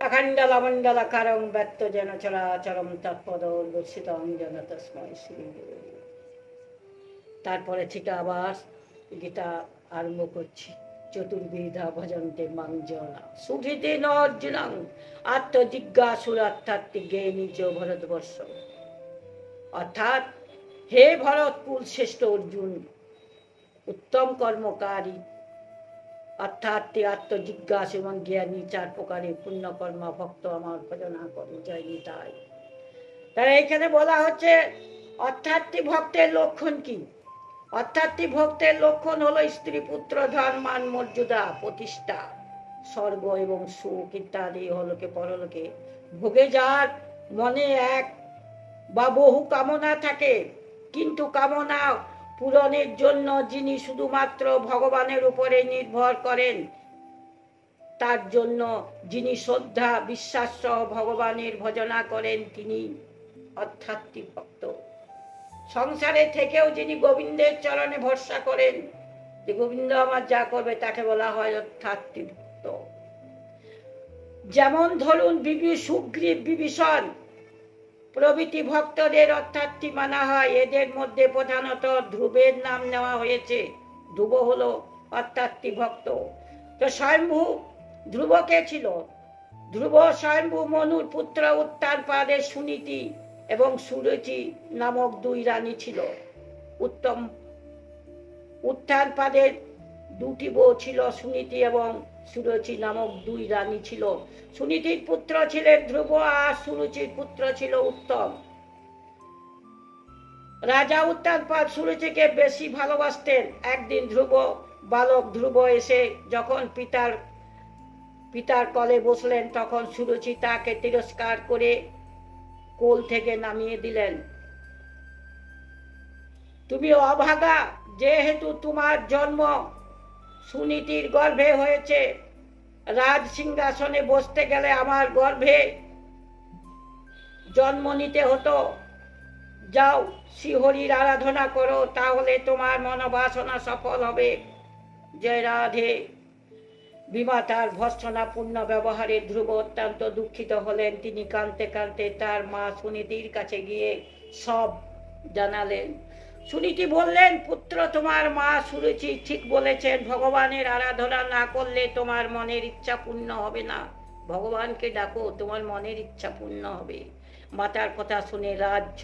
अखण्डलमण्डलकरं व्यक्तजेन चराचरं तत्पदोल्लसितं जेन तस्मै श्री गुरुवे। তারপরে থেকে আবার গীতা আরম্ভ করছি। চতুর্বিধা ভজন্তে মাং জনা সুধৃতে ন অর্জুনং আত্মজিজ্ঞাসুরার্থাত্তি জ্ঞানী চ ভরতবর্ষ। অর্থাৎ হে ভরতকুল শ্রেষ্ঠ অর্জুন, উত্তম কর্মকারী অর্থাৎ আত্মজিজ্ঞাসু এবং জ্ঞানী, চার প্রকারে পুণ্যকর্ম ভক্ত আমার ভজনা করো, জয় নিতাই। তারা এখানে বলা হচ্ছে অর্থাৎ ভক্তের লক্ষণ কি? অর্থাৎ ভক্তের লক্ষণ হলো স্ত্রী, পুত্র, ধন, মান, মর্যাদা, প্রতিষ্ঠা, স্বর্গ এবং সুখ ইত্যাদি হলোকে পরলোকে ভোগে যার মনে এক বা বহু কামনা থাকে, কিন্তু কামনা পূরণের জন্য যিনি শুধুমাত্র ভগবানের উপরে নির্ভর করেন, তার জন্য যিনি শ্রদ্ধা বিশ্বাস সহ ভগবানের ভজনা করেন, তিনি আধ্যাত্মিক ভক্ত। সংসারে থেকেও যিনি গোবিন্দের চরণে ভরসা করেন যে গোবিন্দ আমার যা করবে, তাকে বলা হয় আধ্যাত্মিক ভক্ত। যেমন ধরুন সুগ্রীব, বিভীষণ প্রভৃতি ভক্তদের অর্থাৎ মানা হয়। এদের মধ্যে প্রধানত ধ্রুবের নাম নেওয়া হয়েছে। ধ্রুব হলো অর্থাৎ ভক্ত। তো স্বয়ম্ভু ধ্রুব কে ছিল? ধ্রুব স্বয়ম্ভু মনুর পুত্র উত্তানপাদের সুনীতি এবং সুরুচি নামক দুই রানী ছিল। উত্তানপাদের দুটি বউ ছিল, সুনীতি এবং সুরুচি নামক দুই রানী ছিল। সুনীতির পুত্র ছিলেন ধ্রুব আর সুরুচির পুত্র ছিল উত্তম। রাজা উত্তানপাদ সুরুচিকে বেশি ভালোবাসতেন। একদিন বালক ধ্রুব এসে যখন পিতার কোলে বসলেন, তখন সুরুচি তাকে তিরস্কার করে কোল থেকে নামিয়ে দিলেন। তুমি অভাগা, যেহেতু তোমার জন্ম সুনীতির গর্ভে হয়েছে, রাজ সিংহাসনে বসতে গেলে আমার গর্ভে জন্ম নিতে হতো। যাও, শ্রীহরির আরাধনা করো, তাহলে তোমার মনোবাসনা সফল হবে। জয় রাধে। বিমাতার ভর্ৎসনাপূর্ণ ব্যবহারে ধ্রুব অত্যন্ত দুঃখিত হলেন। তিনি কাঁদতে কাঁদতে তার মা সুনীতির কাছে গিয়ে সব জানালেন। সুনীতি বললেন, পুত্র, তোমার মা সুরুচি ঠিক বলেছেন, ভগবানের আরাধনা না করলে তোমার মনের ইচ্ছা পূর্ণ হবে না। ভগবানকে ডাকো, তোমার মনের ইচ্ছা পূর্ণ হবে। মাতার কথা শুনে রাজ্য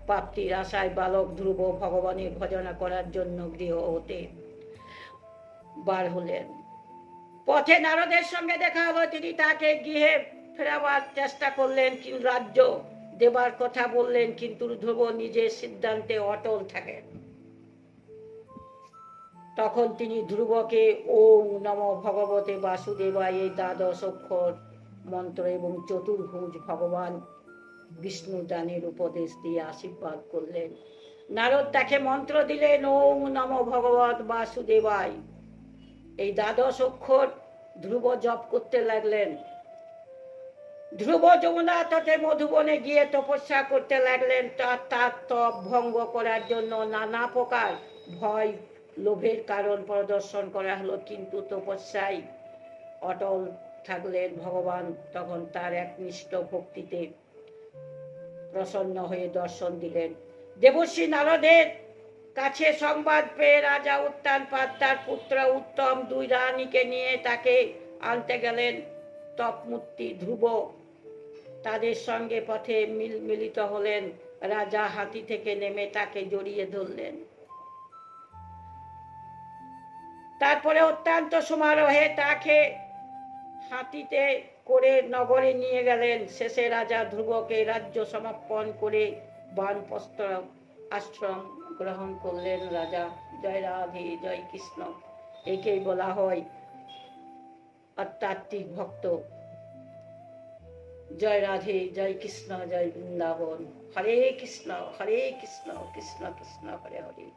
প্রাপ্তির আশায় বালক ধ্রুব ভগবানের ভজনা করার জন্য গৃহ হতে বার হলেন। পথে নারদের সঙ্গে দেখা হলো। তিনি তাকে গৃহে ফেরাবার চেষ্টা করলেন, কিন্তু রাজ্য দেবার কথা বললেন, কিন্তু ধ্রুব নিজের সিদ্ধান্তে অটল থাকেন। তখন তিনি ধ্রুবকে ওম নমো ভগবতে বাসুদেবায় এই দ্বাদশ অক্ষর মন্ত্র এবং চতুর্ভুজ ভগবান বিষ্ণু দানের উপদেশ দিয়ে আশীর্বাদ করলেন। নারদ তাকে মন্ত্র দিলেন, ওম নমো ভগবত বাসুদেবায়। এই দ্বাদশ অক্ষর ধ্রুব জপ করতে লাগলেন। ধ্রুব যমুনা তটে মধুবনে গিয়ে তপস্যা করতে লাগলেন। তার তপ ভঙ্গ করার জন্য নানা প্রকার ভয় লোভের কারণ প্রদর্শন করা হলো, কিন্তু তপস্যায় অটল থাকলেন। ভগবান তখন তার একনিষ্ঠ ভক্তিতে প্রসন্ন হয়ে দর্শন দিলেন। দেবর্ষি নারদের কাছে সংবাদ পেয়ে রাজা উত্তানপাদ তার পুত্র উত্তম দুই রানীকে নিয়ে তাকে আনতে গেলেন। তপমূর্তি ধ্রুব তাদের সঙ্গে পথে মিলিত হলেন। রাজা হাতি থেকে নেমে তাকে জড়িয়ে ধরলেন। তারপরে অত্যন্ত সমারোহে তাকে হাতিতে করে নগরে নিয়ে গেলেন। শেষে রাজা ধ্রুবকে রাজ্য সমর্পণ করে বানপ্রস্থ আশ্রম গ্রহণ করলেন রাজা। জয় রাধে, জয় কৃষ্ণ। একেই বলা হয় আধ্যাত্মিক ভক্ত। জয় রাধে, জয় কৃষ্ণ, জয় বৃন্দাবন। হরে কৃষ্ণ কৃষ্ণ কৃষ্ণ হরে হরে।